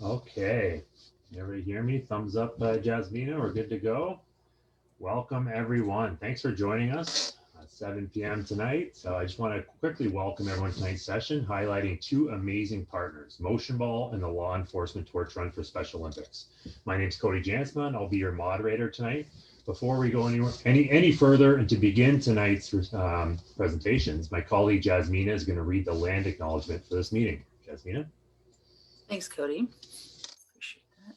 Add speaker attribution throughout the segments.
Speaker 1: Okay, everybody hear me? Thumbs up, Jasmina, we're good to go. Welcome everyone. Thanks for joining us at 7 p.m. tonight. So I just want to quickly welcome everyone to tonight's session, highlighting two amazing partners, Motionball and the Law Enforcement Torch Run for Special Olympics. My name is Cody Jansma. I'll be your moderator tonight. Before we go any further and to begin tonight's presentations, my colleague Jasmina is going to read the land acknowledgement for this meeting. Jasmina?
Speaker 2: Thanks, Cody. Appreciate that.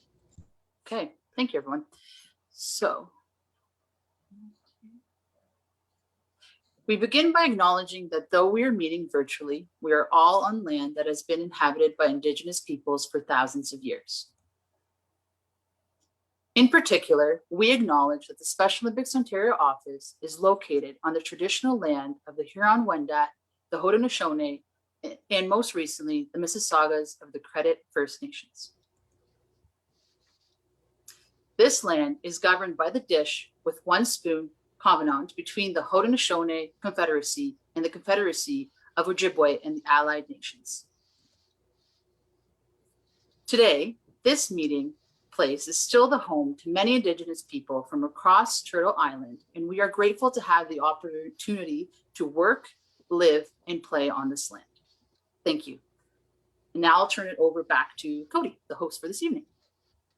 Speaker 2: Okay, thank you, everyone. So we begin by acknowledging that though we are meeting virtually, we are all on land that has been inhabited by Indigenous peoples for thousands of years. In particular, we acknowledge that the Special Olympics Ontario office is located on the traditional land of the Huron-Wendat, the Haudenosaunee, and most recently, the Mississaugas of the Credit First Nations. This land is governed by the dish with one spoon covenant between the Haudenosaunee Confederacy and the Confederacy of Ojibwe and the Allied Nations. Today, this meeting place is still the home to many Indigenous people from across Turtle Island, and we are grateful to have the opportunity to work, live, and play on this land. Thank you. And now I'll turn it over back to Cody, the host for this evening.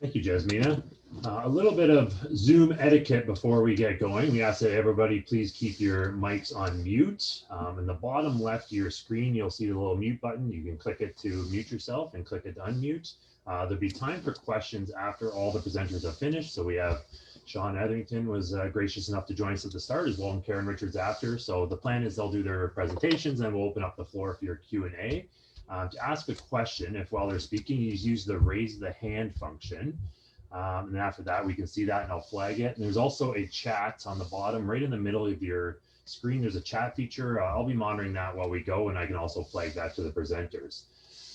Speaker 1: Thank you, Jasmina. A little bit of Zoom etiquette before we get going. We ask that everybody please keep your mics on mute. In the bottom left of your screen, you'll see the little mute button. You can click it to mute yourself and click it to unmute. There'll be time for questions after all the presenters have finished. So we have Sean Etherington was gracious enough to join us at the start, as well as Karen Richards after. So the plan is they'll do their presentations and we'll open up the floor for your Q&A. To ask a question, if while they're speaking, you use the raise the hand function. And after that, we can see that and I'll flag it. And there's also a chat on the bottom, right in the middle of your screen. There's a chat feature. I'll be monitoring that while we go, and I can also flag that to the presenters.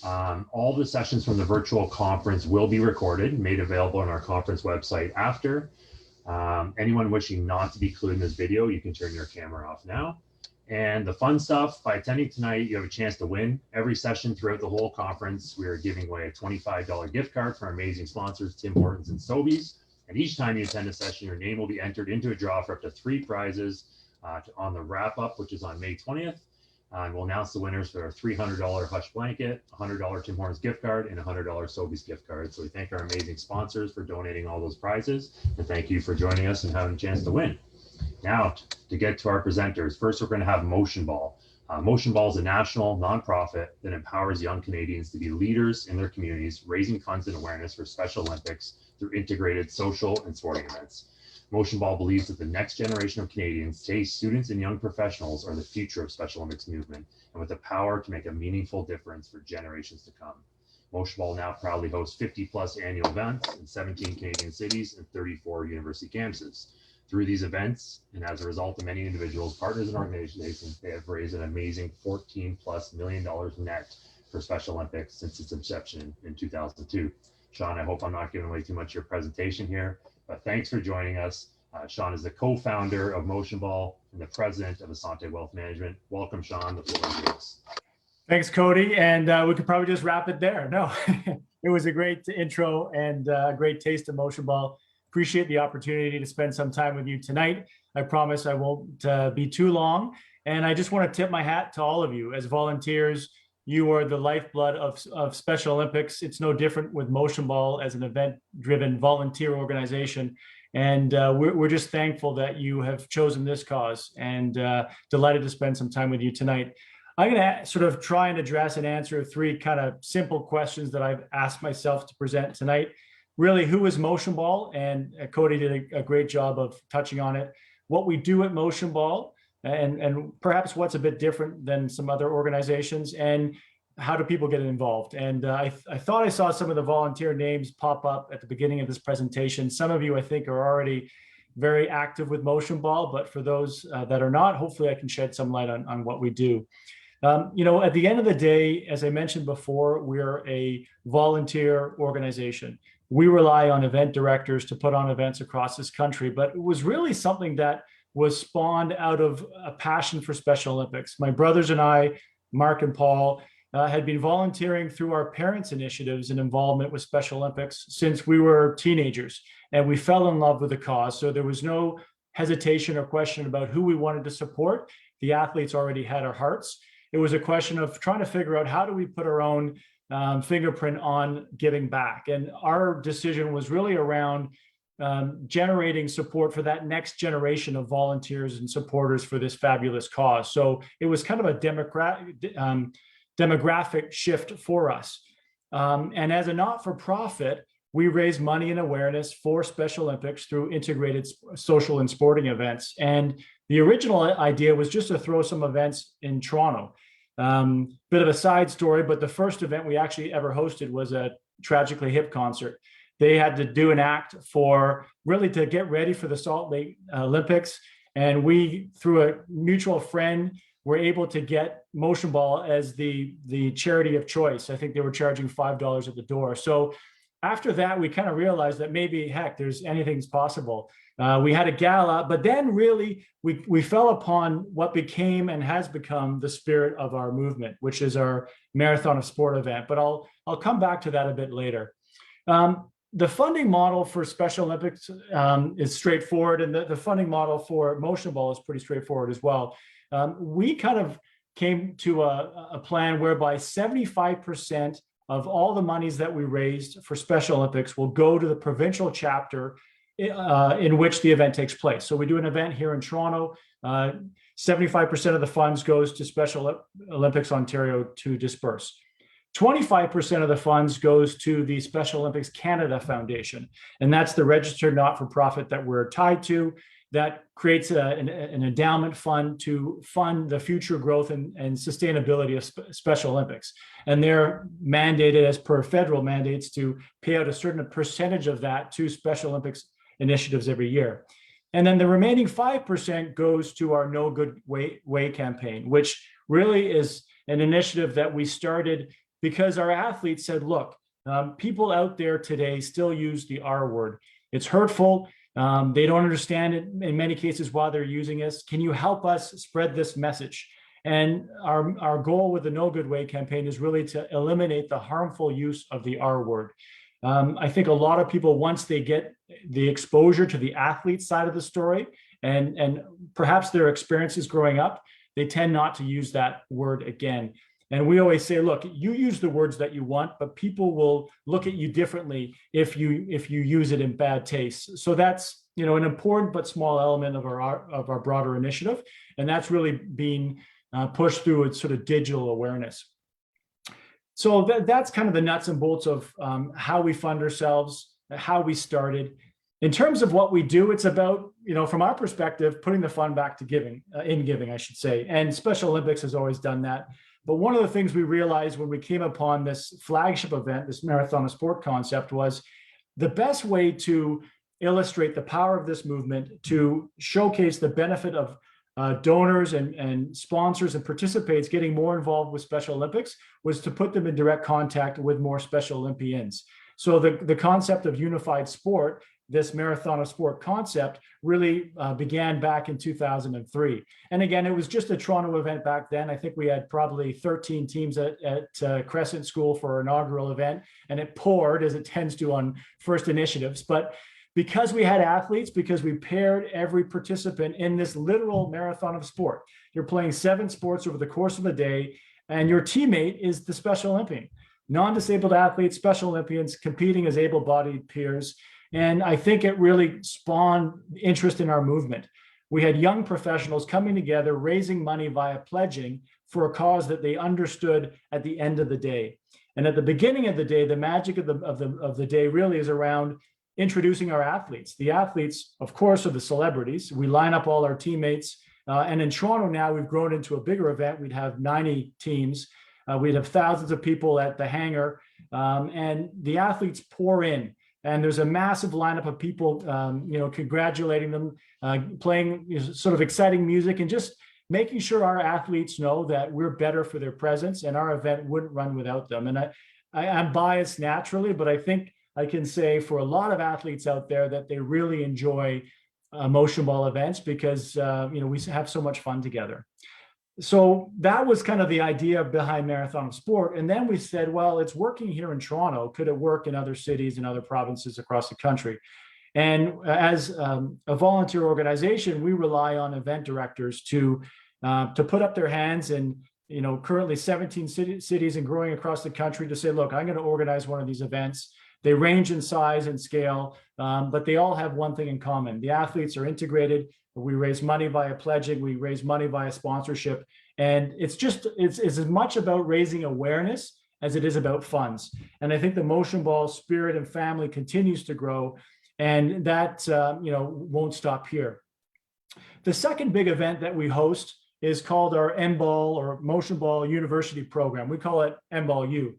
Speaker 1: All the sessions from the virtual conference will be recorded, made available on our conference website after. Anyone wishing not to be included in this video, you can turn your camera off now. And the fun stuff, by attending tonight, you have a chance to win. Every session throughout the whole conference, we are giving away a $25 gift card from our amazing sponsors, Tim Hortons and Sobeys. And each time you attend a session, your name will be entered into a draw for up to 3 prizes on the wrap up, which is on May 20th. And we'll announce the winners for a $300 Hush Blanket, $100 Tim Hortons gift card, and a $100 Sobeys gift card. So we thank our amazing sponsors for donating all those prizes. And thank you for joining us and having a chance to win. Now, to get to our presenters, first we're going to have Motionball. Motionball is a national nonprofit that empowers young Canadians to be leaders in their communities, raising funds and awareness for Special Olympics through integrated social and sporting events. Motionball believes that the next generation of Canadians, today students and young professionals, are the future of Special Olympics movement and with the power to make a meaningful difference for generations to come. Motionball now proudly hosts 50+ annual events in 17 Canadian cities and 34 university campuses. Through these events, and as a result of many individuals, partners, and organizations, they have raised an amazing $14+ million net for Special Olympics since its inception in 2002. Sean, I hope I'm not giving away too much of your presentation here, but thanks for joining us. Sean is the co-founder of Motionball and the president of Asante Wealth Management. Welcome, Sean. The floor is yours.
Speaker 3: Thanks, Cody. And we could probably just wrap it there. No, it was a great intro and a great taste of Motionball. Appreciate the opportunity to spend some time with you tonight. I promise I won't be too long. And I just want to tip my hat to all of you. As volunteers, you are the lifeblood of Special Olympics. It's no different with Motionball as an event-driven volunteer organization. And we're just thankful that you have chosen this cause and delighted to spend some time with you tonight. I'm going to sort of try and address and answer 3 kind of simple questions that I've asked myself to present tonight. Really, who is Motionball? And Cody did a great job of touching on it. What we do at Motionball, and perhaps what's a bit different than some other organizations, and how do people get involved? And I thought I saw some of the volunteer names pop up at the beginning of this presentation. Some of you, I think, are already very active with Motionball, but for those that are not, hopefully I can shed some light on what we do. You know, at the end of the day, as I mentioned before, we're a volunteer organization. We rely on event directors to put on events across this country, but it was really something that was spawned out of a passion for Special Olympics. My brothers and I, Mark and Paul, had been volunteering through our parents' initiatives and involvement with Special Olympics since we were teenagers, and we fell in love with the cause. So there was no hesitation or question about who we wanted to support. The athletes already had our hearts. It was a question of trying to figure out how do we put our own fingerprint on giving back. And our decision was really around generating support for that next generation of volunteers and supporters for this fabulous cause. So it was kind of a demographic shift for us. And as a not-for-profit, we raise money and awareness for Special Olympics through integrated social and sporting events. And the original idea was just to throw some events in Toronto. Bit of a side story, but the first event we actually ever hosted was a Tragically Hip concert. They had to do an act for really to get ready for the Salt Lake Olympics. And we, through a mutual friend, were able to get Motionball as the charity of choice. I think they were charging $5 at the door. So after that, we kind of realized that maybe, heck, anything's possible. We had a gala, but then really we fell upon what became and has become the spirit of our movement, which is our Marathon of Sport event. But I'll come back to that a bit later. The funding model for Special Olympics is straightforward, and the funding model for Motionball is pretty straightforward as well. We kind of came to a plan whereby 75% of all the monies that we raised for Special Olympics will go to the provincial chapter in which the event takes place. So we do an event here in Toronto. 75% of the funds goes to Special Olympics Ontario to disperse. 25% of the funds goes to the Special Olympics Canada Foundation, and that's the registered not-for-profit that we're tied to that creates an endowment fund to fund the future growth and sustainability of Special Olympics. And they're mandated as per federal mandates to pay out a certain percentage of that to Special Olympics initiatives every year. And then the remaining 5% goes to our No Good Way campaign, which really is an initiative that we started because our athletes said, look, people out there today still use the R word. It's hurtful. They don't understand it in many cases why they're using us. Can you help us spread this message? And our goal with the No Good Way campaign is really to eliminate the harmful use of the R word. I think a lot of people, once they get the exposure to the athlete side of the story and perhaps their experiences growing up, they tend not to use that word again. And we always say, look, you use the words that you want, but people will look at you differently if you use it in bad taste. So that's, an important but small element of our broader initiative, and that's really being pushed through its sort of digital awareness. So that's kind of the nuts and bolts of how we fund ourselves, how we started. In terms of what we do, it's about, from our perspective, putting the fund back to giving, I should say. And Special Olympics has always done that. But one of the things we realized when we came upon this flagship event, this Marathon of Sport concept, was the best way to illustrate the power of this movement, to showcase the benefit of donors and sponsors and participants getting more involved with Special Olympics, was to put them in direct contact with more Special Olympians. So the concept of unified sport, this Marathon of Sport concept, really began back in 2003. And again, it was just a Toronto event back then. I think we had probably 13 teams at Crescent School for our inaugural event, and it poured, as it tends to on first initiatives. But because we had athletes, because we paired every participant in this literal marathon of sport, you're playing 7 sports over the course of a day, and your teammate is the Special Olympian. Non-disabled athletes, Special Olympians competing as able-bodied peers. And I think it really spawned interest in our movement. We had young professionals coming together, raising money via pledging for a cause that they understood at the end of the day. And at the beginning of the day, the magic of the day really is around introducing our athletes. The athletes, of course, are the celebrities. We line up all our teammates. And in Toronto now, we've grown into a bigger event. We'd have 90 teams. We'd have thousands of people at the hangar. And the athletes pour in. And there's a massive lineup of people, congratulating them, playing sort of exciting music, and just making sure our athletes know that we're better for their presence, and our event wouldn't run without them. And I'm biased naturally, but I think I can say for a lot of athletes out there that they really enjoy Motionball events because we have so much fun together. So that was kind of the idea behind Marathon of Sport. And then we said, well, it's working here in Toronto. Could it work in other cities and other provinces across the country? And as a volunteer organization, we rely on event directors to put up their hands in, currently 17 cities and growing across the country, to say, look, I'm going to organize one of these events. They range in size and scale, but they all have one thing in common. The athletes are integrated. We raise money via pledging. We raise money via sponsorship. And it's as much about raising awareness as it is about funds. And I think the Motionball spirit and family continues to grow, and that won't stop here. The second big event that we host is called our MBall or Motionball University program. We call it MBall U.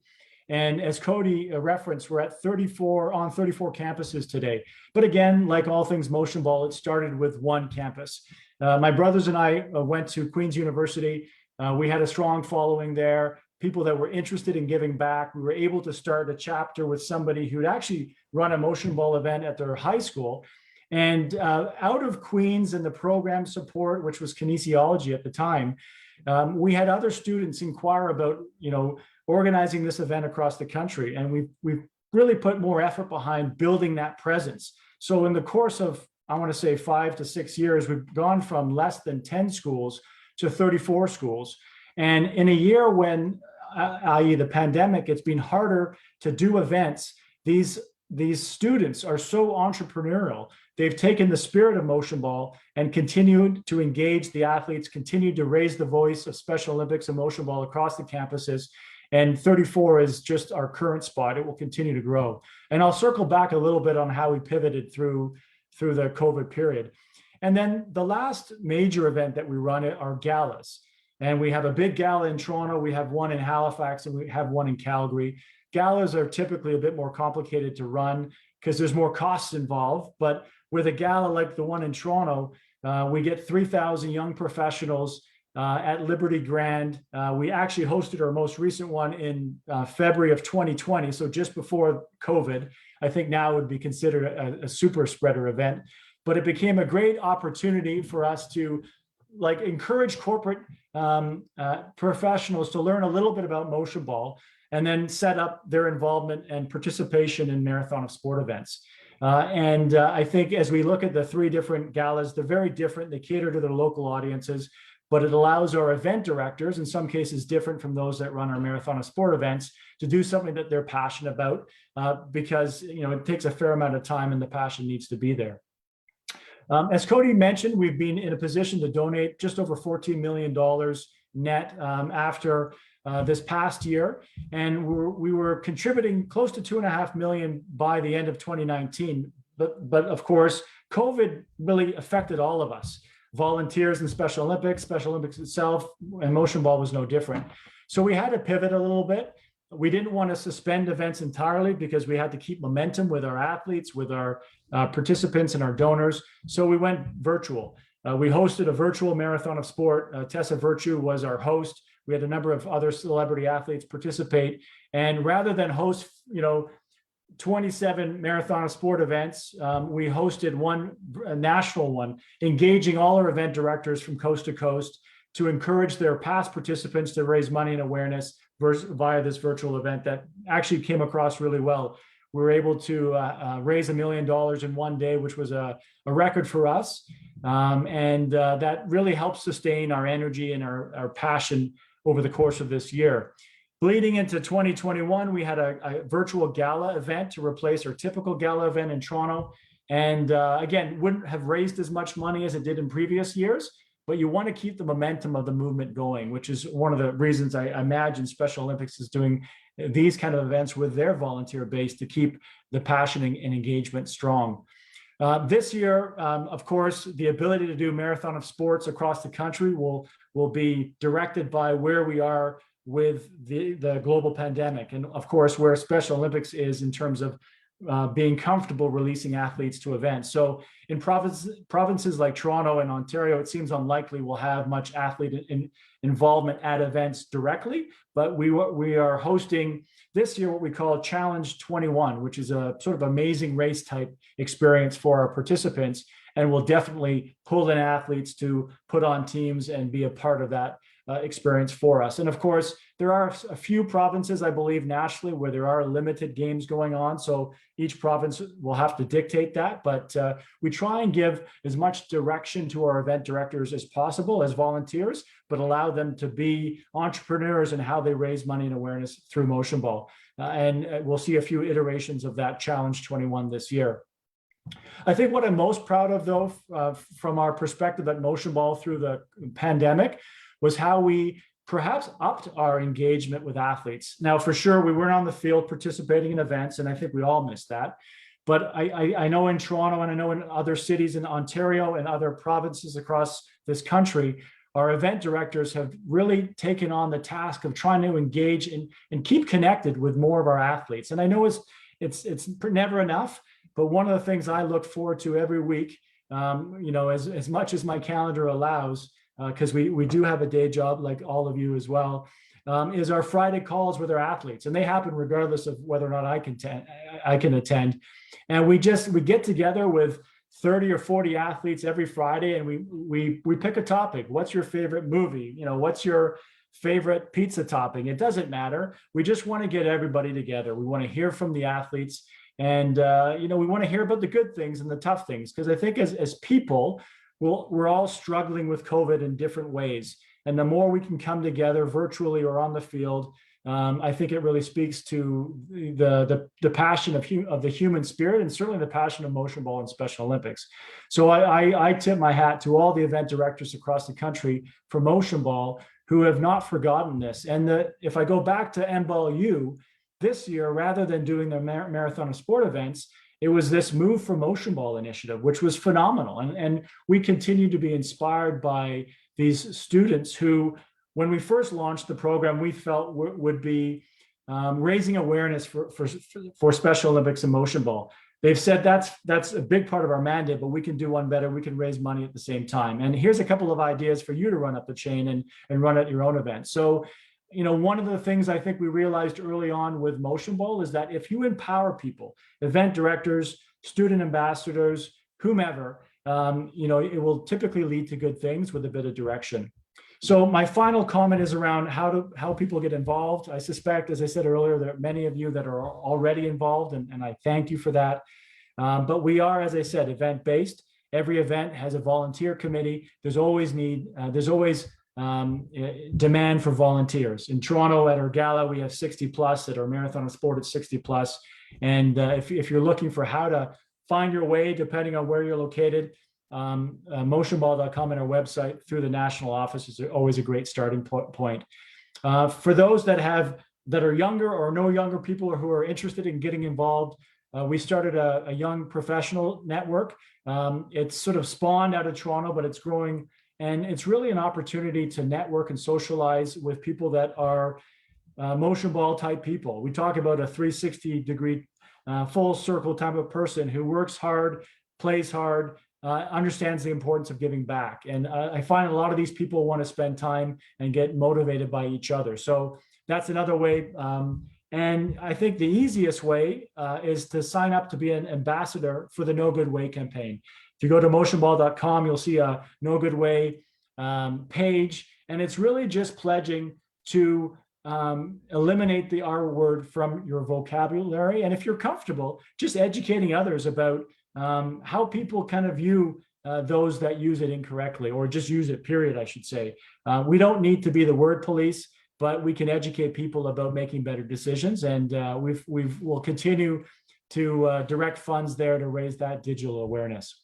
Speaker 3: And as Cody referenced, we're at 34 campuses today. But again, like all things Motionball, it started with one campus. My brothers and I went to Queen's University. We had a strong following there, people that were interested in giving back. We were able to start a chapter with somebody who'd actually run a Motionball event at their high school. And out of Queen's and the program support, which was kinesiology at the time, we had other students inquire about, organizing this event across the country. And we've really put more effort behind building that presence. So in the course of, I want to say 5 to 6 years, we've gone from less than 10 schools to 34 schools. And in a year when, i.e. the pandemic, it's been harder to do events, these students are so entrepreneurial. They've taken the spirit of Motionball and continued to engage the athletes, continued to raise the voice of Special Olympics and Motionball across the campuses. And 34 is just our current spot. It will continue to grow. And I'll circle back a little bit on how we pivoted through the COVID period. And then the last major event that we run are galas. And we have a big gala in Toronto. We have one in Halifax, and we have one in Calgary. Galas are typically a bit more complicated to run because there's more costs involved. But with a gala like the one in Toronto, we get 3,000 young professionals at Liberty Grand. We actually hosted our most recent one in February of 2020, so just before COVID. I think now would be considered a super spreader event. But it became a great opportunity for us to encourage corporate professionals to learn a little bit about Motionball, and then set up their involvement and participation in Marathon of Sport events. I think as we look at the 3 different galas, they're very different. They cater to their local audiences, but it allows our event directors, in some cases different from those that run our Marathon of Sport events, to do something that they're passionate about, because it takes a fair amount of time and the passion needs to be there. As Cody mentioned, we've been in a position to donate just over $14 million net after this past year, and we were contributing close to $2.5 million by the end of 2019. But of course, COVID really affected all of us. Volunteers in Special Olympics itself, and Motionball was no different. So we had to pivot a little bit. We didn't want to suspend events entirely because we had to keep momentum with our athletes, with our participants and our donors. So we went virtual. We hosted a virtual Marathon of Sport. Tessa Virtue was our host. We had a number of other celebrity athletes participate. And rather than host, 27 Marathon of Sport events, we hosted a national one, engaging all our event directors from coast to coast to encourage their past participants to raise money and awareness via this virtual event that actually came across really well. We were able to raise $1 million in one day, which was a record for us. That really helped sustain our energy and our passion over the course of this year. Bleeding into 2021, we had a virtual gala event to replace our typical gala event in Toronto. And again, wouldn't have raised as much money as it did in previous years, but you want to keep the momentum of the movement going, which is one of the reasons I imagine Special Olympics is doing these kind of events with their volunteer base, to keep the passion and engagement strong. This year, of course, the ability to do Marathon of Sports across the country will be directed by where we are with the global pandemic. And of course, where Special Olympics is in terms of being comfortable releasing athletes to events. So in provinces like Toronto and Ontario, it seems unlikely we'll have much athlete involvement at events directly, but we are hosting this year what we call Challenge 21, which is a sort of amazing race type experience for our participants. and we'll definitely pull in athletes to put on teams and be a part of that experience for us. And of course, there are a few provinces, I believe, nationally where there are limited games going on. So each province will have to dictate that. But we try and give as much direction to our event directors as possible as volunteers, but allow them to be entrepreneurs in how they raise money and awareness through Motion Ball. And we'll see a few iterations of that Challenge 21 this year. I think what I'm most proud of, though, from our perspective at Motion Ball through the pandemic, was how we perhaps upped our engagement with athletes. Now, for sure, we weren't on the field participating in events, and I think we all missed that. But I know in Toronto, and I know in other cities in Ontario and other provinces across this country, our event directors have really taken on the task of trying to engage and keep connected with more of our athletes. And I know it's never enough, but one of the things I look forward to every week, as much as my calendar allows, because we do have a day job like all of you as well, is our Friday calls with our athletes, and they happen regardless of whether or not I can attend. And we get together with 30 or 40 athletes every Friday, and we pick a topic. What's your favorite movie? What's your favorite pizza topping? It doesn't matter. We just want to get everybody together. We want to hear from the athletes, and we want to hear about the good things and the tough things, because I think as people, we're all struggling with COVID in different ways. And the more we can come together virtually or on the field, I think it really speaks to the passion of the human spirit, and certainly the passion of Motion Ball and Special Olympics. So I tip my hat to all the event directors across the country for Motion Ball who have not forgotten this. And if I go back to MBALU this year, rather than doing the Marathon of Sport events, it was this Move for Motion Ball initiative, which was phenomenal. And we continue to be inspired by these students who, when we first launched the program, we felt would be raising awareness for Special Olympics and Motion Ball. They've said that's a big part of our mandate, but we can do one better. We can raise money at the same time. And here's a couple of ideas for you to run up the chain and run at your own event. So, one of the things I think we realized early on with Motion Ball is that if you empower people, event directors, student ambassadors, whomever, it will typically lead to good things with a bit of direction. So my final comment is around how people get involved. I suspect, as I said earlier, there are many of you that are already involved, and I thank you for that. But we are, as I said, event-based. Every event has a volunteer committee. There's always demand for volunteers. In Toronto at our gala, we have 60 plus. At our Marathon of Sport, it's 60 plus. And if you're looking for how to find your way, depending on where you're located, motionball.com and our website through the national office is always a great starting point. For those that are younger or no younger people who are interested in getting involved, we started a young professional network. It's sort of spawned out of Toronto, but it's growing. And it's really an opportunity to network and socialize with people that are Motion Ball type people. We talk about a 360-degree full circle type of person who works hard, plays hard, understands the importance of giving back. And I find a lot of these people want to spend time and get motivated by each other. So that's another way. And I think the easiest way is to sign up to be an ambassador for the No Good Way campaign. If you go to motionball.com, you'll see a No Good Way page, and it's really just pledging to eliminate the R word from your vocabulary. And if you're comfortable, just educating others about how people kind of view those that use it incorrectly, or just use it, period, I should say. We don't need to be the word police, but we can educate people about making better decisions. And we'll continue to direct funds there to raise that digital awareness.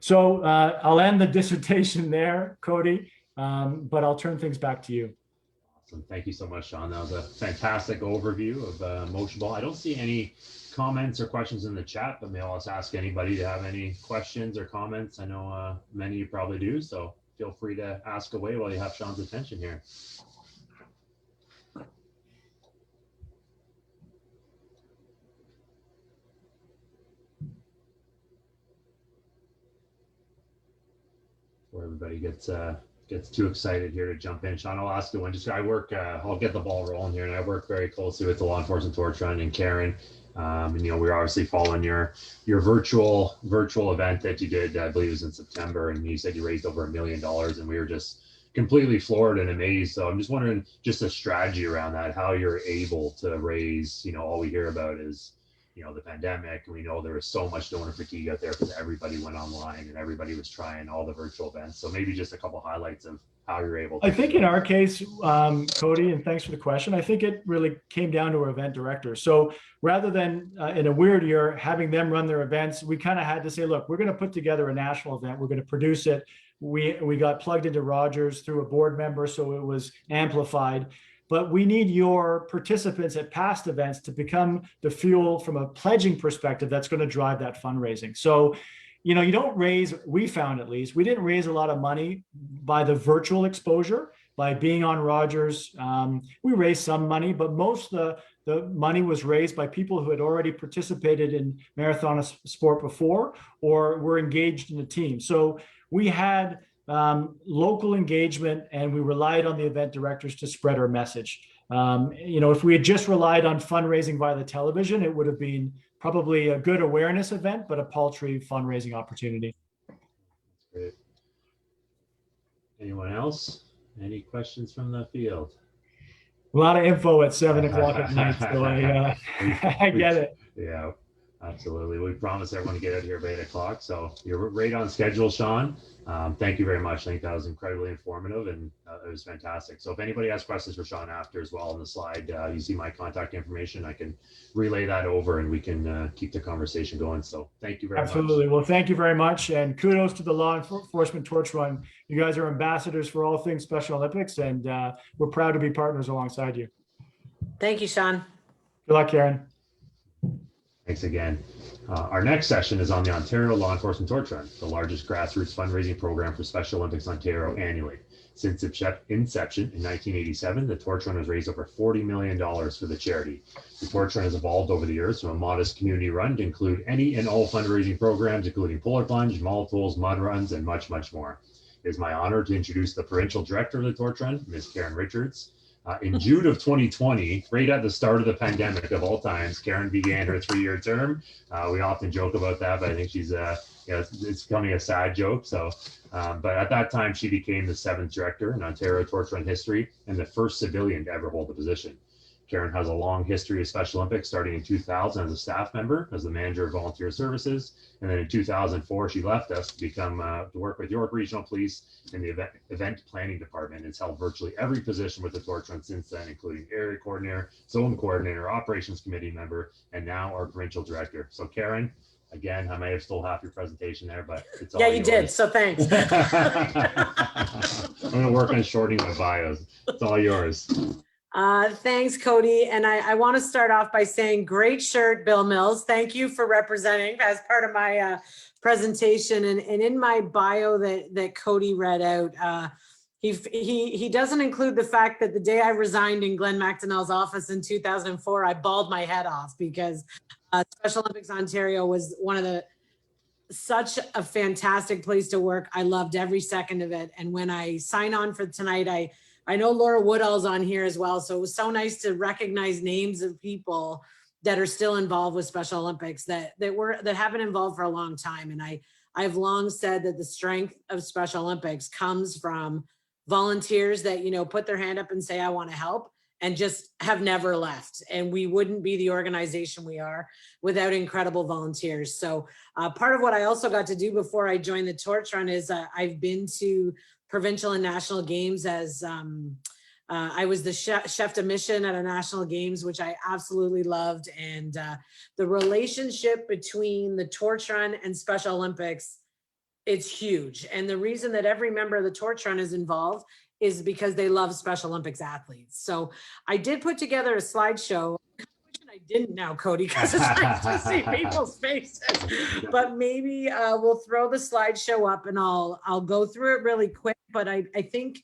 Speaker 3: So I'll end the dissertation there, Cody, but I'll turn things back to you.
Speaker 1: Awesome. Thank you so much, Sean. That was a fantastic overview of Motion Ball. I don't see any comments or questions in the chat, but may I also ask anybody to have any questions or comments. I know many of you probably do, so feel free to ask away while you have Sean's attention here. Before everybody gets too excited here to jump in, Sean, I'll ask you one. I'll get the ball rolling here, and I work very closely with the law enforcement torch run and Karen. And, you know, we're obviously following your virtual event that you did, I believe it was in September, and you said you raised over $1 million, and we were just completely floored and amazed. So I'm just wondering, just a strategy around that, how you're able to raise, you know, all we hear about is, you know, the pandemic. And we know there was so much donor fatigue out there because everybody went online and everybody was trying all the virtual events. So maybe just a couple highlights of how you're able to.
Speaker 3: I think in our case, Cody, and thanks for the question, I think it really came down to our event director. So rather than in a weird year having them run their events, we kind of had to say, look, we're going to put together a national event. We're going to produce it. We got plugged into Rogers through a board member, so it was amplified. But we need your participants at past events to become the fuel from a pledging perspective that's going to drive that fundraising. So, you know, you don't raise, we found at least, we didn't raise a lot of money by the virtual exposure, by being on Rogers. We raised some money, but most of the money was raised by people who had already participated in marathon sport before or were engaged in the team. So we had local engagement, and we relied on the event directors to spread our message. You know, if we had just relied on fundraising via the television, it would have been probably a good awareness event, but a paltry fundraising opportunity.
Speaker 1: Great. Anyone else? Any questions from the field?
Speaker 3: A lot of info at 7 o'clock at night, so I get it.
Speaker 1: Yeah, absolutely. We promised everyone to get out here by 8 o'clock, so you're right on schedule, Sean. Thank you very much. I think that was incredibly informative, and it was fantastic. So if anybody has questions for Sean after as well on the slide, you see my contact information. I can relay that over, and we can keep the conversation going. So thank you very much.
Speaker 3: Absolutely. Well, thank you very much, and kudos to the Law Enforcement Torch Run. You guys are ambassadors for all things Special Olympics, and we're proud to be partners alongside you.
Speaker 4: Thank you, Sean.
Speaker 3: Good luck, Karen.
Speaker 1: Thanks again. Our next session is on the Ontario Law Enforcement Torch Run, the largest grassroots fundraising program for Special Olympics Ontario annually. Since its inception in 1987, the Torch Run has raised over $40 million for the charity. The Torch Run has evolved over the years from a modest community run to include any and all fundraising programs, including polar plunge, multiples, mud runs, and much, much more. It is my honor to introduce the Provincial Director of the Torch Run, Ms. Karen Richards. In June of 2020, right at the start of the pandemic of all times, Karen began her 3-year term. We often joke about that, but I think she's, it's becoming a sad joke. So, but at that time, she became the 7th director in Ontario Torch Run history and the first civilian to ever hold the position. Karen has a long history of Special Olympics, starting in 2000 as a staff member, as the manager of volunteer services. And then in 2004, she left us to become to work with York Regional Police in the event planning department. It's held virtually every position with the Torch Run since then, including area coordinator, zone coordinator, operations committee member, and now our provincial director. So Karen, again, I might have stole half your presentation there, but it's all
Speaker 4: Yeah, you
Speaker 1: yours.
Speaker 4: did. So thanks.
Speaker 1: I'm going to work on shorting my bios. It's all yours.
Speaker 4: Thanks, Cody. And I want to start off by saying, great shirt, Bill Mills. Thank you for representing as part of my presentation. And in my bio that Cody read out, he doesn't include the fact that the day I resigned in Glenn McDonnell's office in 2004, I bawled my head off because Special Olympics Ontario was such a fantastic place to work. I loved every second of it. And when I sign on for tonight, I know Laura Woodall's on here as well. So it was so nice to recognize names of people that are still involved with Special Olympics that have been involved for a long time. And I've long said that the strength of Special Olympics comes from volunteers that, you know, put their hand up and say, I want to help, and just have never left. And we wouldn't be the organization we are without incredible volunteers. So part of what I also got to do before I joined the Torch Run is I've been to provincial and national games as I was the chef de mission at a national games, which I absolutely loved. And the relationship between the Torch Run and Special Olympics, it's huge. And the reason that every member of the Torch Run is involved is because they love Special Olympics athletes. So I did put together a slideshow. I didn't now, Cody, because it's nice to see people's faces. But maybe we'll throw the slideshow up and I'll go through it really quick. But I think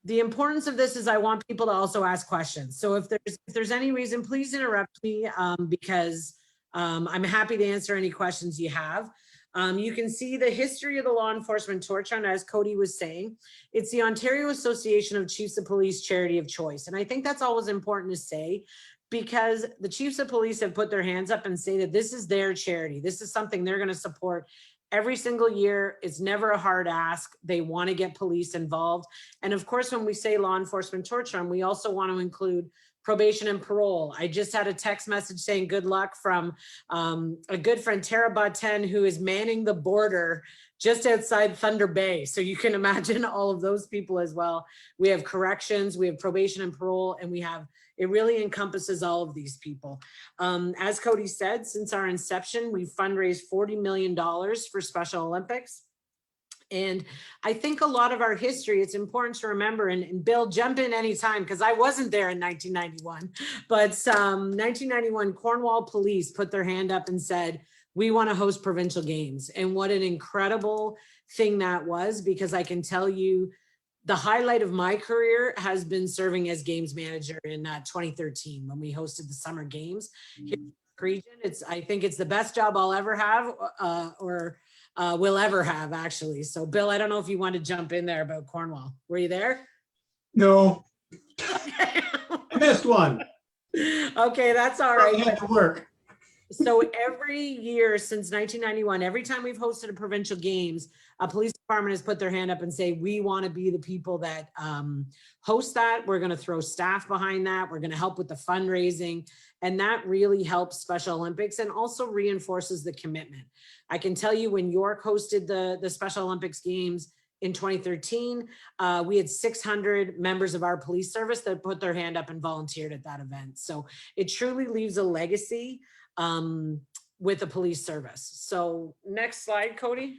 Speaker 4: the importance of this is I want people to also ask questions. So if there's any reason, please interrupt me because I'm happy to answer any questions you have. You can see the history of the Law Enforcement Torch Run, as Cody was saying. It's the Ontario Association of Chiefs of Police charity of choice. And I think that's always important to say, because the chiefs of police have put their hands up and say that this is their charity. This is something they're going to support every single year. It's never a hard ask. They want to get police involved. And of course, when we say law enforcement torch run, we also want to include probation and parole. I just had a text message saying good luck from a good friend, Tara Baten, who is manning the border just outside Thunder Bay. So you can imagine all of those people as well. We have corrections, we have probation and parole, and we have, it really encompasses all of these people. As Cody said, since our inception, we've fundraised $40 million for Special Olympics. And I think a lot of our history, it's important to remember, and Bill, jump in anytime, because I wasn't there in 1991, but 1991, Cornwall Police put their hand up and said, we want to host provincial games. And what an incredible thing that was, because I can tell you, the highlight of my career has been serving as games manager in 2013 when we hosted the summer games here in the region. I think it's the best job I'll ever have, or will ever have, actually. So Bill, I don't know if you want to jump in there about Cornwall. Were you there?
Speaker 5: No. I missed one.
Speaker 4: Okay, that's all
Speaker 5: I
Speaker 4: right.
Speaker 5: had to work.
Speaker 4: So every year since 1991, every time we've hosted a provincial games, a police department has put their hand up and say, we want to be the people that host that. We're going to throw staff behind that. We're going to help with the fundraising. And that really helps Special Olympics and also reinforces the commitment. I can tell you, when York hosted the Special Olympics Games in 2013, we had 600 members of our police service that put their hand up and volunteered at that event. So it truly leaves a legacy with the police service. So next slide, Cody.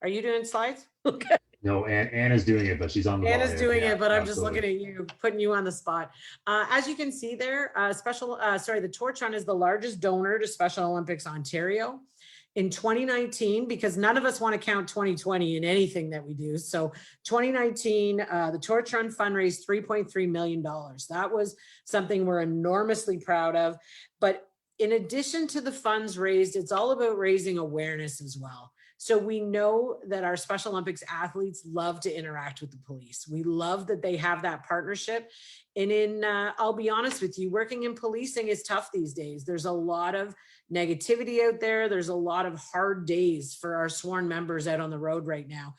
Speaker 4: Are you doing slides? Okay.
Speaker 1: No, Anna's doing it, but she's on the ball
Speaker 4: Anna's
Speaker 1: here.
Speaker 4: doing
Speaker 1: Yeah,
Speaker 4: it, but I'm just
Speaker 1: absolutely.
Speaker 4: looking at you, putting you on the spot. As you can see there, the Torch Run is the largest donor to Special Olympics Ontario. In 2019, because none of us want to count 2020 in anything that we do. So 2019, the Torch Run fundraised $3.3 million. That was something we're enormously proud of. But in addition to the funds raised, it's all about raising awareness as well. So we know that our Special Olympics athletes love to interact with the police. We love that they have that partnership. And I'll be honest with you, working in policing is tough these days. There's a lot of negativity out there. There's a lot of hard days for our sworn members out on the road right now.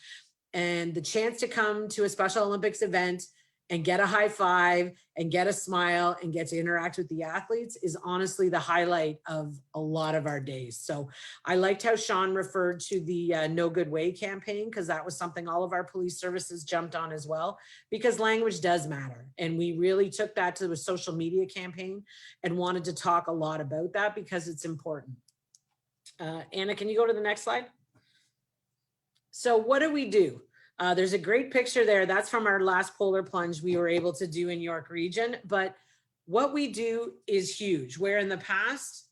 Speaker 4: And the chance to come to a Special Olympics event and get a high five and get a smile and get to interact with the athletes is honestly the highlight of a lot of our days. So I liked how Sean referred to the No Good Way campaign, because that was something all of our police services jumped on as well, because language does matter. And we really took that to a social media campaign and wanted to talk a lot about that because it's important. Anna, can you go to the next slide? So what do we do? There's a great picture there. That's from our last polar plunge we were able to do in York Region. But what we do is huge. Where in the past,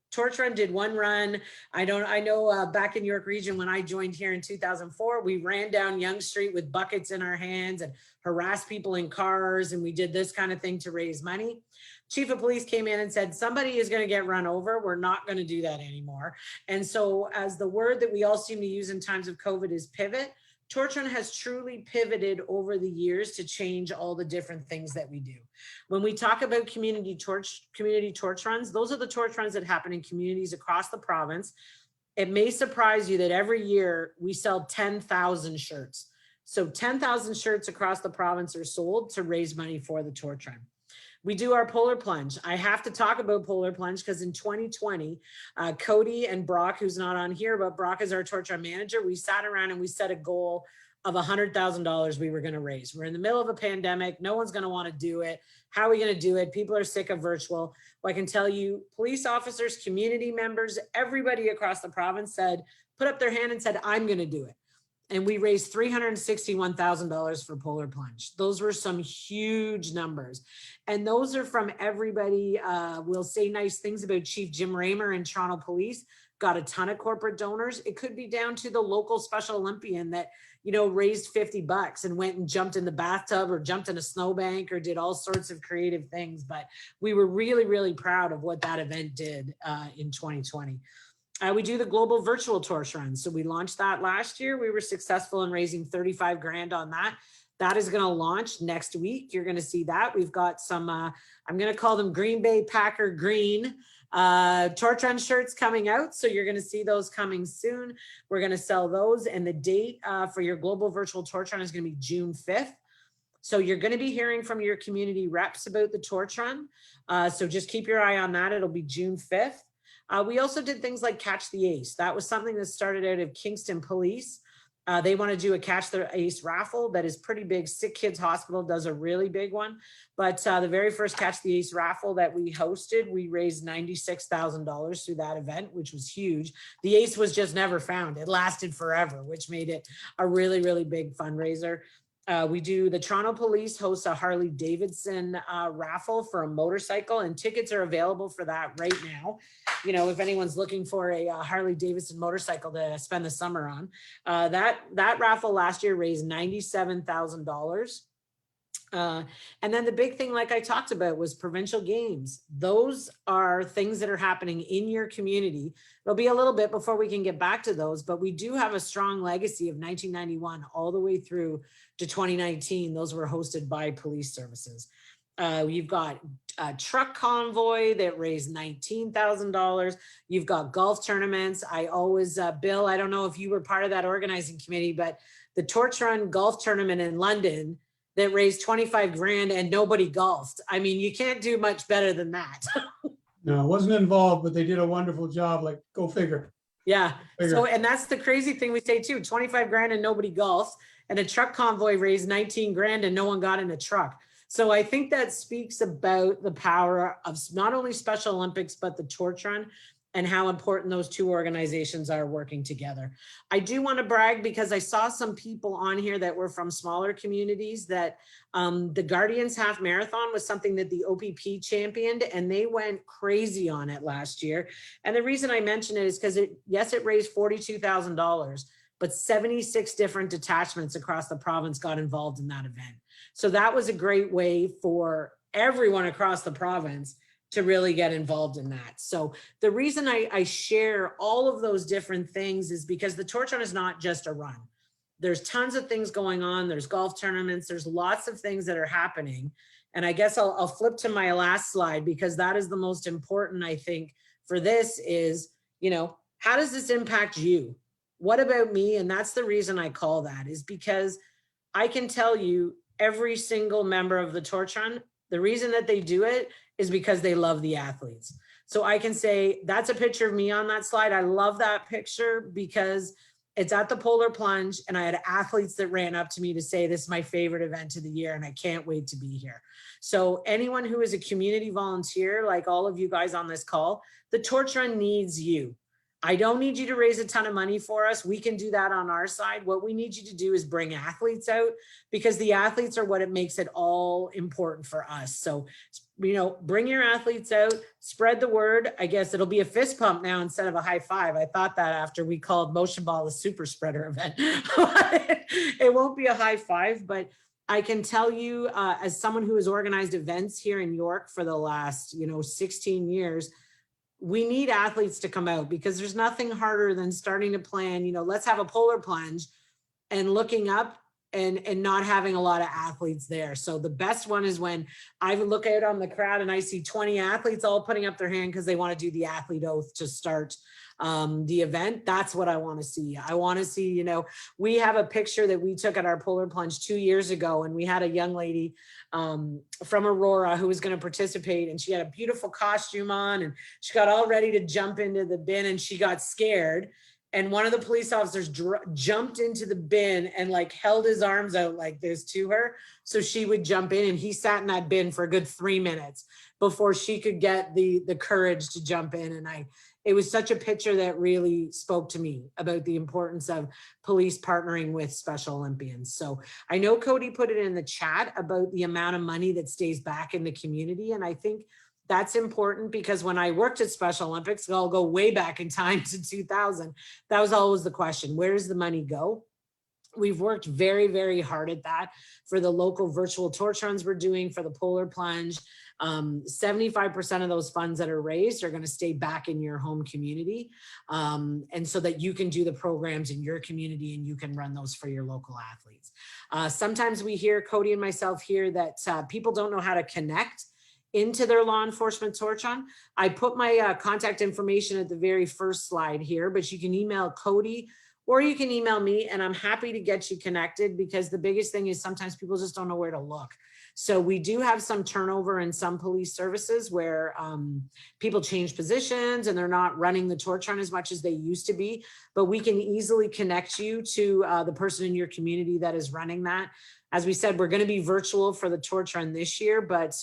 Speaker 4: Torch Run did one run. I know back in York Region, when I joined here in 2004, we ran down Yonge Street with buckets in our hands and harassed people in cars. And we did this kind of thing to raise money. Chief of Police came in and said, somebody is going to get run over. We're not going to do that anymore. And so as the word that we all seem to use in times of COVID is pivot, Torch Run has truly pivoted over the years to change all the different things that we do. When we talk about community torch runs, those are the torch runs that happen in communities across the province. It may surprise you that every year we sell 10,000 shirts. So 10,000 shirts across the province are sold to raise money for the Torch Run. We do our polar plunge. I have to talk about polar plunge because in 2020, Cody and Brock, who's not on here, but Brock is our Torch Run manager, we sat around and we set a goal of $100,000 we were going to raise. We're in the middle of a pandemic. No one's going to want to do it. How are we going to do it? People are sick of virtual. Well, I can tell you, police officers, community members, everybody across the province put up their hand and said, I'm going to do it. And we raised $361,000 for polar plunge. Those were some huge numbers. And those are from everybody. We'll say nice things about Chief Jim Raymer and Toronto Police, got a ton of corporate donors. It could be down to the local Special Olympian that, raised $50 and went and jumped in the bathtub or jumped in a snowbank or did all sorts of creative things. But we were really, really proud of what that event did in 2020. We do the global virtual torch run. So we launched that last year. We were successful in raising 35 grand on that. That is going to launch next week. You're going to see that. We've got some, I'm going to call them Green Bay Packer Green torch run shirts coming out. So you're going to see those coming soon. We're going to sell those. And the date for your global virtual torch run is going to be June 5th. So you're going to be hearing from your community reps about the torch run. So just keep your eye on that. It'll be June 5th. We also did things like Catch the Ace. That was something that started out of Kingston Police. They want to do a Catch the Ace raffle that is pretty big. Sick Kids Hospital does a really big one. But the very first Catch the Ace raffle that we hosted, we raised $96,000 through that event, which was huge. The ace was just never found. It lasted forever, which made it a really, really big fundraiser. We do, the Toronto Police hosts a Harley Davidson raffle for a motorcycle, and tickets are available for that right now. You know, if anyone's looking for a Harley Davidson motorcycle to spend the summer on, that raffle last year raised $97,000. And then the big thing, like I talked about, was provincial games. Those are things that are happening in your community. It'll be a little bit before we can get back to those, but we do have a strong legacy of 1991 all the way through to 2019. Those were hosted by police services. You've got a truck convoy that raised $19,000. You've got golf tournaments. I always, Bill, I don't know if you were part of that organizing committee, but the Torch Run golf tournament in London that raised 25 grand and nobody golfed. I mean, you can't do much better than that.
Speaker 5: No, I wasn't involved, but they did a wonderful job. Like, go figure.
Speaker 4: Yeah.
Speaker 5: Figure.
Speaker 4: So, and that's the crazy thing we say too, 25 grand and nobody golfs, and a truck convoy raised 19 grand and no one got in a truck. So I think that speaks about the power of not only Special Olympics, but the Torch Run, and how important those two organizations are working together. I do want to brag because I saw some people on here that were from smaller communities that the Guardians Half Marathon was something that the OPP championed, and they went crazy on it last year. And the reason I mention it is because it raised $42,000, but 76 different detachments across the province got involved in that event. So that was a great way for everyone across the province to really get involved in that. So the reason I share all of those different things is because the Torch Run is not just a run. There's tons of things going on. There's golf tournaments. There's lots of things that are happening. And I guess I'll flip to my last slide, because that is the most important, I think, for this is, you know, how does this impact you? What about me? And that's the reason I call that, is because I can tell you every single member of the Torch Run, the reason that they do it is because they love the athletes. So I can say that's a picture of me on that slide. I love that picture because it's at the Polar Plunge, and I had athletes that ran up to me to say, this is my favorite event of the year and I can't wait to be here. So anyone who is a community volunteer, like all of you guys on this call, the Torch Run needs you. I don't need you to raise a ton of money for us. We can do that on our side. What we need you to do is bring athletes out, because the athletes are what it makes it all important for us. So, you know, bring your athletes out, spread the word. I guess it'll be a fist pump now instead of a high five. I thought that after we called Motionball a super spreader event. It won't be a high five, but I can tell you as someone who has organized events here in York for the last, 16 years, we need athletes to come out, because there's nothing harder than starting to plan, let's have a polar plunge and looking up and not having a lot of athletes there. So the best one is when I look out on the crowd and I see 20 athletes all putting up their hand because they want to do the athlete oath to start the event. That's what I want to see. I want to see, we have a picture that we took at our polar plunge 2 years ago, and we had a young lady from Aurora who was going to participate, and she had a beautiful costume on and she got all ready to jump into the bin, and she got scared. And one of the police officers jumped into the bin and held his arms out like this to her, so she would jump in, and he sat in that bin for a good 3 minutes before she could get the courage to jump in. And it was such a picture that really spoke to me about the importance of police partnering with Special Olympians. So I know Cody put it in the chat about the amount of money that stays back in the community. And I think that's important, because when I worked at Special Olympics, I'll go way back in time to 2000. That was always the question: where does the money go? We've worked very, very hard at that for the local virtual torch runs we're doing for the polar plunge. 75% of those funds that are raised are going to stay back in your home community. And so that you can do the programs in your community and you can run those for your local athletes. Sometimes we hear, Cody and myself here, that people don't know how to connect into their law enforcement torch run. I put my contact information at the very first slide here, but you can email Cody or you can email me and I'm happy to get you connected, because the biggest thing is sometimes people just don't know where to look. So we do have some turnover in some police services where people change positions and they're not running the torch run as much as they used to be, but we can easily connect you to the person in your community that is running that. As we said, we're going to be virtual for the torch run this year, but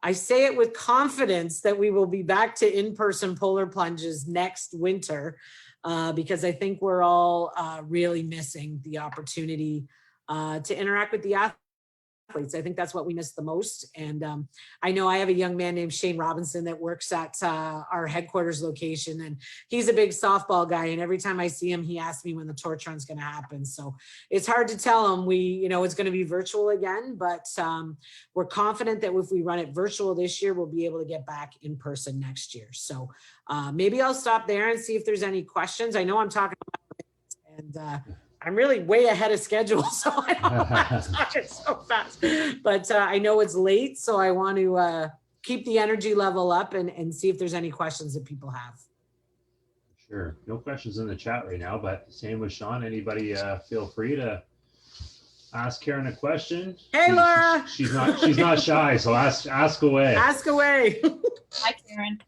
Speaker 4: I say it with confidence that we will be back to in-person polar plunges next winter, because I think we're all really missing the opportunity to interact with the athletes. I think that's what we miss the most. And I know I have a young man named Shane Robinson that works at our headquarters location, and he's a big softball guy. And every time I see him, he asks me when the torch run's going to happen. So it's hard to tell him it's going to be virtual again, but we're confident that if we run it virtual this year, we'll be able to get back in person next year. So maybe I'll stop there and see if there's any questions. I know I'm talking about it, and I'm really way ahead of schedule, so I don't know why I'm talking so fast. But I know it's late, so I want to keep the energy level up and see if there's any questions that people have.
Speaker 1: Sure. No questions in the chat right now, but same with Sean. Anybody feel free to ask Karen a question.
Speaker 4: Hey, Laura.
Speaker 1: She's not shy, so ask away.
Speaker 4: Ask away.
Speaker 6: Hi, Karen.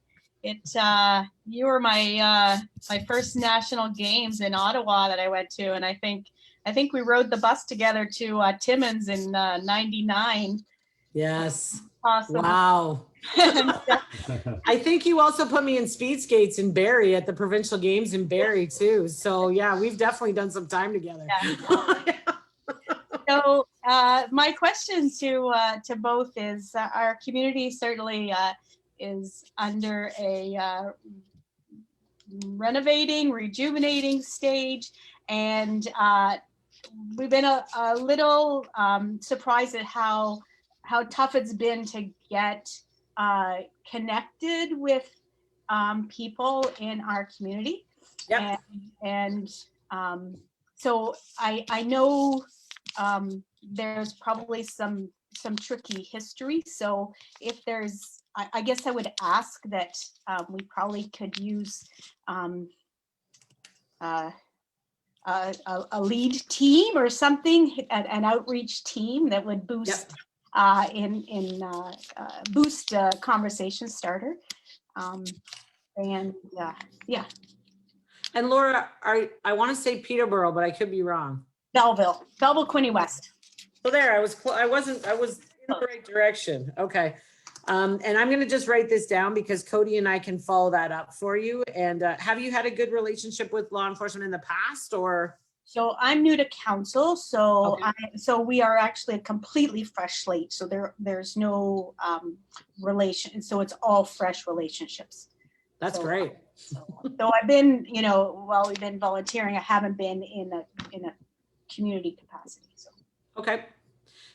Speaker 6: You were my first national games in Ottawa that I went to, and I think we rode the bus together to Timmins in '99.
Speaker 4: Yes.
Speaker 6: Awesome.
Speaker 4: Wow. I think you also put me in speed skates in Barrie at the provincial games in Barrie too. So yeah, we've definitely done some time together.
Speaker 6: Yeah. So my question to both is our community certainly is under a renovating, rejuvenating stage. And we've been a little surprised at how tough it's been to get connected with people in our community.
Speaker 4: Yep.
Speaker 6: And so I know there's probably some tricky history. So if there's, I guess I would ask that we probably could use a lead team or something, an outreach team that would boost boost conversation starter. And yeah.
Speaker 4: And Laura, I want to say Peterborough, but I could be wrong.
Speaker 6: Belleville, Quinte West.
Speaker 4: So there, I was in the right direction. Okay. And I'm going to just write this down because Cody and I can follow that up for you. And have you had a good relationship with law enforcement in the past, or?
Speaker 6: So I'm new to council, so
Speaker 4: Okay.
Speaker 6: So we are actually a completely fresh slate. So there's no relation. So it's all fresh relationships.
Speaker 4: That's great.
Speaker 6: So I've been, while we've been volunteering, I haven't been in a community capacity. So.
Speaker 4: Okay.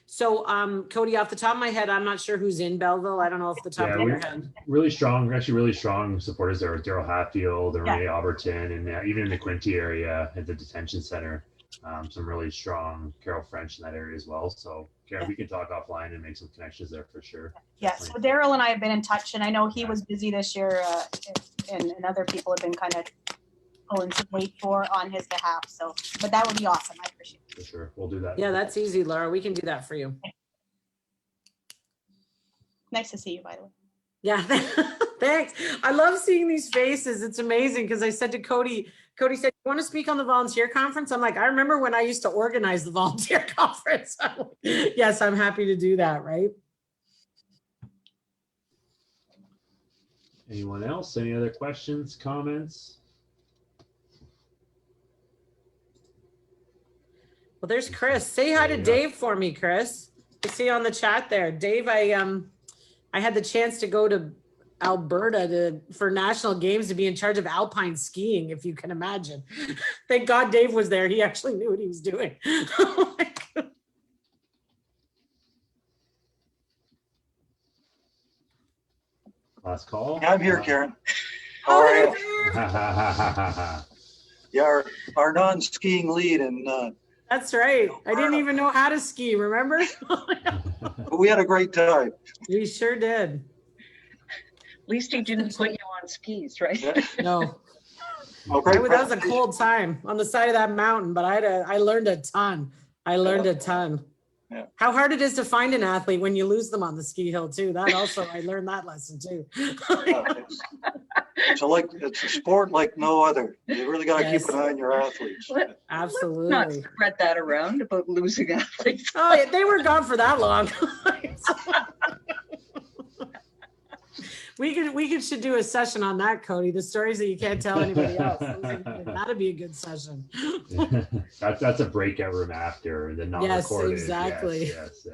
Speaker 4: So Cody, off the top of my head, I'm not sure who's in Belleville. I don't know off the top of your head.
Speaker 1: Really strong supporters there. Daryl Hatfield, Renee Alberton, and even in the Quinte area at the detention center. Some really strong Carol French in that area as well. So Karen, we can talk offline and make some connections there for sure.
Speaker 6: Yeah, so Daryl and I have been in touch, and I know he was busy this year, and other people have been kind of pulling some weight on his behalf. So, but that would be awesome. I appreciate it.
Speaker 1: For sure, we'll do that.
Speaker 4: Yeah, that's easy, Laura. We can do that for you.
Speaker 6: Nice to see you, by the way.
Speaker 4: Yeah, thanks. I love seeing these faces. It's amazing because I said to Cody said, "You want to speak on the volunteer conference?" I'm like, I remember when I used to organize the volunteer conference. Yes, I'm happy to do that, right?
Speaker 1: Anyone else? Any other questions, comments?
Speaker 4: Well, there's Chris. Say hi to Dave for me, Chris. I see you on the chat there. Dave, I had the chance to go to Alberta for national games to be in charge of alpine skiing, if you can imagine. Thank God Dave was there. He actually knew what he was doing. Oh my God.
Speaker 1: Last call.
Speaker 7: I'm here, Karen.
Speaker 4: Oh,
Speaker 7: All
Speaker 4: hey,
Speaker 7: right.
Speaker 4: Dave.
Speaker 7: Yeah, our non-skiing lead, and
Speaker 4: That's right. I didn't even know how to ski, remember?
Speaker 7: we had a great time.
Speaker 4: We sure did.
Speaker 8: At least he didn't put you on skis, right?
Speaker 7: Yeah.
Speaker 4: No,
Speaker 7: Well, great
Speaker 4: that was a
Speaker 7: presentation.
Speaker 4: cold time on the side of that mountain, but I learned a ton. I learned a ton.
Speaker 7: Yeah.
Speaker 4: How hard it is to find an athlete when you lose them on the ski hill too. That also, I learned that lesson too.
Speaker 7: It's a sport like no other. You really got to
Speaker 4: Yes.
Speaker 7: keep an eye on your athletes.
Speaker 8: Let's not
Speaker 4: Absolutely.
Speaker 8: spread that around about losing athletes.
Speaker 4: Oh, yeah, they were gone for that long. We should do a session on that, Cody. The stories that you can't tell anybody else. That'd be a good session.
Speaker 1: That's a breakout room after the non-recorded.
Speaker 4: Yes, exactly.
Speaker 1: Yes.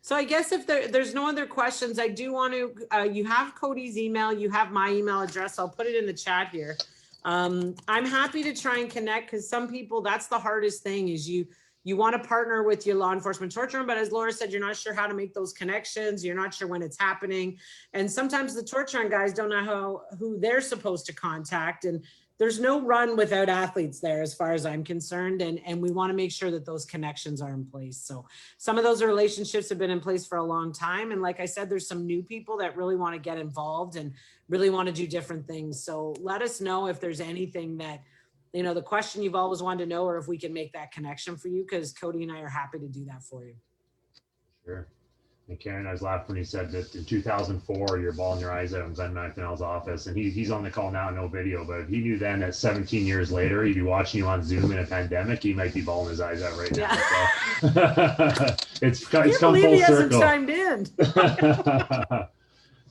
Speaker 4: So I guess if there's no other questions, I do want to, you have Cody's email, you have my email address. I'll put it in the chat here. I'm happy to try and connect because some people, that's the hardest thing is you want to partner with your law enforcement torture room, but as Laura said, you're not sure how to make those connections. You're not sure when it's happening. And sometimes the torture room guys don't know who they're supposed to contact. And there's no run without athletes there as far as I'm concerned. And we want to make sure that those connections are in place. So some of those relationships have been in place for a long time. And like I said, there's some new people that really want to get involved and really want to do different things. So let us know if there's anything that, you know, the question you've always wanted to know, or if we can make that connection for you, because Cody and I are happy to do that for you.
Speaker 1: Sure. And Karen, I was laughing when he said that in 2004, you're bawling your eyes out in Glenn McDonnell's office, and he's on the call now, no video, but he knew then that 17 years later, he'd be watching you on Zoom in a pandemic, he might be bawling his eyes out right now.
Speaker 4: Yeah.
Speaker 1: So, it's
Speaker 4: I can't
Speaker 1: come
Speaker 4: believe
Speaker 1: full
Speaker 4: he hasn't
Speaker 1: circle.
Speaker 4: chimed in.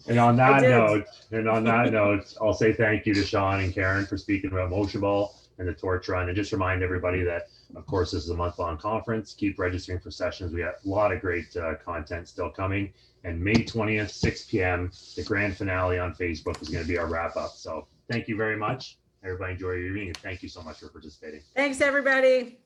Speaker 1: And on that
Speaker 4: did.
Speaker 1: note, I'll say thank you to Sean and Karen for speaking about Motionball and the torch run, and just remind everybody that, of course, this is a month-long conference. Keep registering for sessions. We got a lot of great content still coming. And May 20th, 6 p.m., the grand finale on Facebook is going to be our wrap-up. So thank you very much. Everybody enjoy your evening, and thank you so much for participating.
Speaker 4: Thanks, everybody.